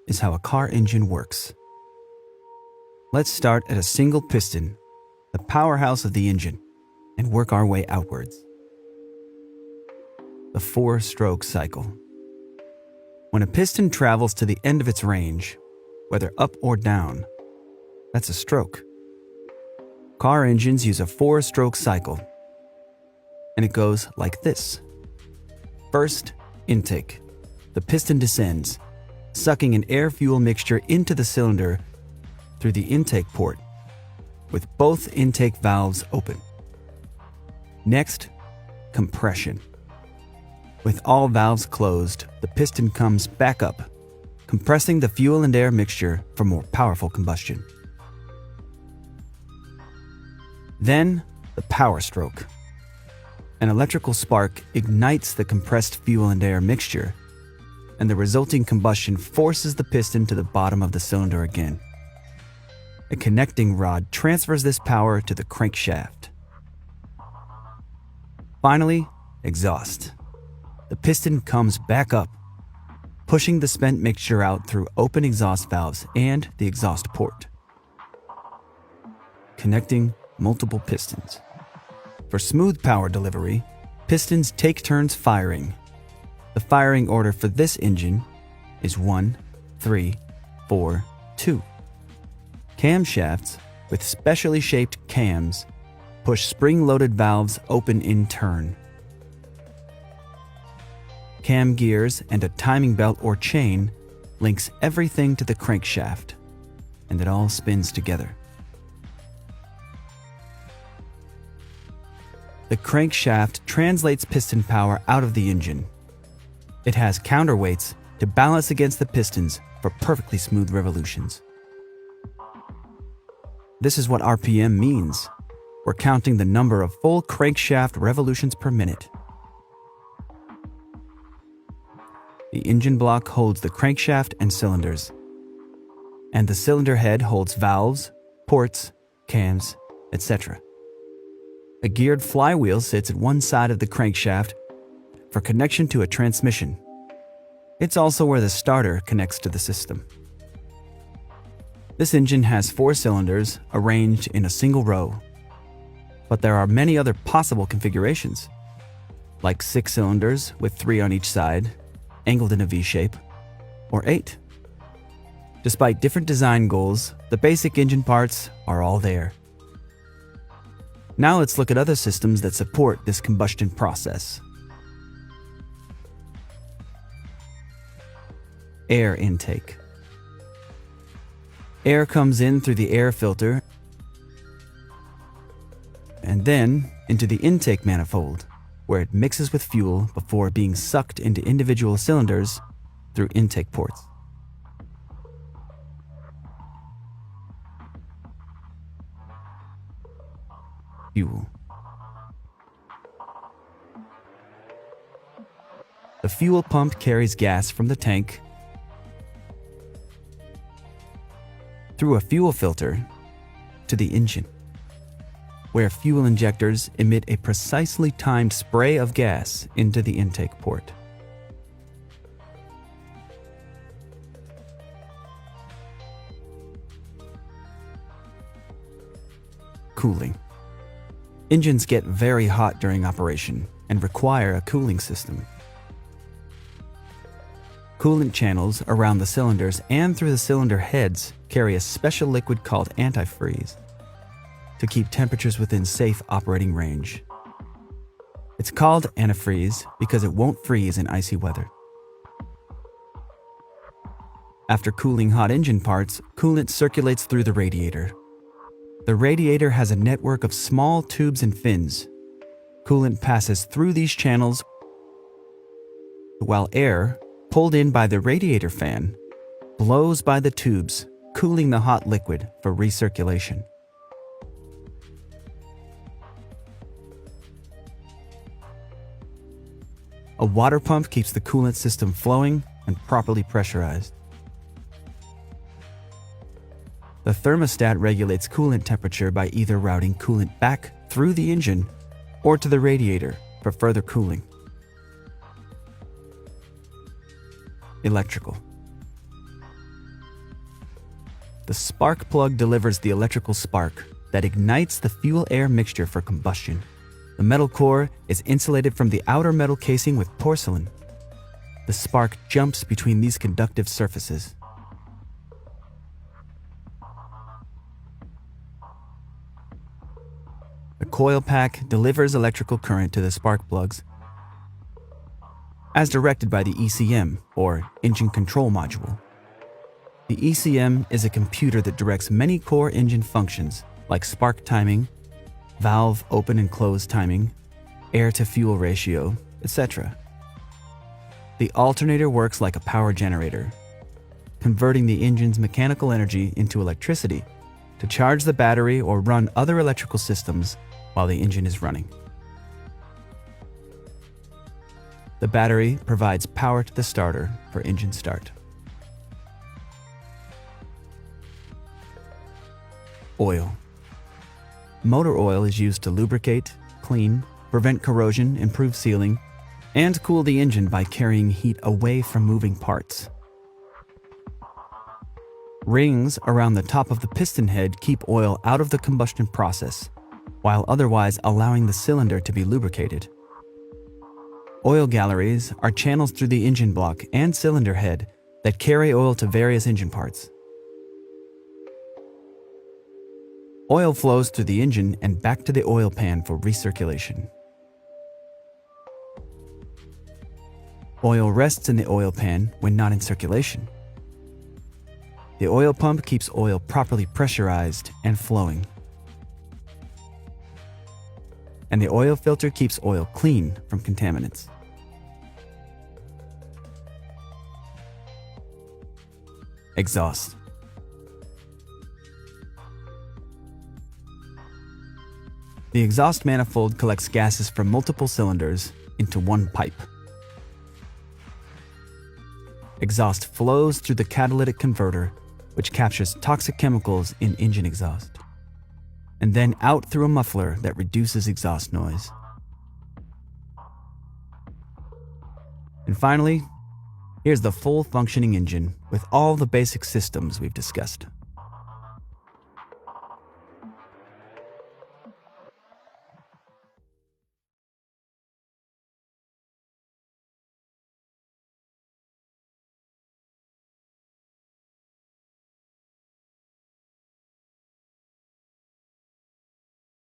is how a car engine works. Let's start at a single piston, the powerhouse of the engine, and work our way outwards. The four-stroke cycle. When a piston travels to the end of its range, whether up or down, that's a stroke. Car engines use a four-stroke cycle, and it goes like this. First, intake. The piston descends, sucking an air-fuel mixture into the cylinder through the intake port, with both intake valves open. Next, compression. With all valves closed, the piston comes back up, compressing the fuel and air mixture for more powerful combustion. Then, the power stroke. An electrical spark ignites the compressed fuel and air mixture, and the resulting combustion forces the piston to the bottom of the cylinder again. A connecting rod transfers this power to the crankshaft. Finally, exhaust. The piston comes back up, pushing the spent mixture out through open exhaust valves and the exhaust port, connecting multiple pistons. For smooth power delivery, pistons take turns firing. The firing order for this engine is 1, 3, 4, 2. Camshafts with specially shaped cams push spring-loaded valves open in turn. Cam gears and a timing belt or chain links everything to the crankshaft, and it all spins together. The crankshaft translates piston power out of the engine. It has counterweights to balance against the pistons for perfectly smooth revolutions. This is what RPM means. We're counting the number of full crankshaft revolutions per minute. The engine block holds the crankshaft and cylinders, and the cylinder head holds valves, ports, cams, etc. A geared flywheel sits at one side of the crankshaft for connection to a transmission. It's also where the starter connects to the system. This engine has 4 cylinders arranged in a single row, but there are many other possible configurations, like 6 cylinders with 3 on each side, angled in a V shape, or 8. Despite different design goals, the basic engine parts are all there. Now let's look at other systems that support this combustion process. Air intake. Air comes in through the air filter and then into the intake manifold, where it mixes with fuel before being sucked into individual cylinders through intake ports. Fuel. The fuel pump carries gas from the tank through a fuel filter to the engine, where fuel injectors emit a precisely timed spray of gas into the intake port. Cooling. Engines get very hot during operation and require a cooling system. Coolant channels around the cylinders and through the cylinder heads carry a special liquid called antifreeze to keep temperatures within safe operating range. It's called antifreeze because it won't freeze in icy weather. After cooling hot engine parts, coolant circulates through the radiator. The radiator has a network of small tubes and fins. Coolant passes through these channels while air, pulled in by the radiator fan, blows by the tubes, cooling the hot liquid for recirculation. A water pump keeps the coolant system flowing and properly pressurized. The thermostat regulates coolant temperature by either routing coolant back through the engine or to the radiator for further cooling. Electrical. The spark plug delivers the electrical spark that ignites the fuel-air mixture for combustion. The metal core is insulated from the outer metal casing with porcelain. The spark jumps between these conductive surfaces. The coil pack delivers electrical current to the spark plugs as directed by the ECM, or Engine Control Module. The ECM is a computer that directs many core engine functions like spark timing, valve open and close timing, air-to-fuel ratio, etc. The alternator works like a power generator, converting the engine's mechanical energy into electricity to charge the battery or run other electrical systems while the engine is running. The battery provides power to the starter for engine start. Oil. Motor oil is used to lubricate, clean, prevent corrosion, improve sealing, and cool the engine by carrying heat away from moving parts. Rings around the top of the piston head keep oil out of the combustion process, while otherwise allowing the cylinder to be lubricated. Oil galleries are channels through the engine block and cylinder head that carry oil to various engine parts. Oil flows through the engine and back to the oil pan for recirculation. Oil rests in the oil pan when not in circulation. The oil pump keeps oil properly pressurized and flowing. And the oil filter keeps oil clean from contaminants. Exhaust. The exhaust manifold collects gases from multiple cylinders into one pipe. Exhaust flows through the catalytic converter, which captures toxic chemicals in engine exhaust, and then out through a muffler that reduces exhaust noise. And finally, here's the full functioning engine with all the basic systems we've discussed.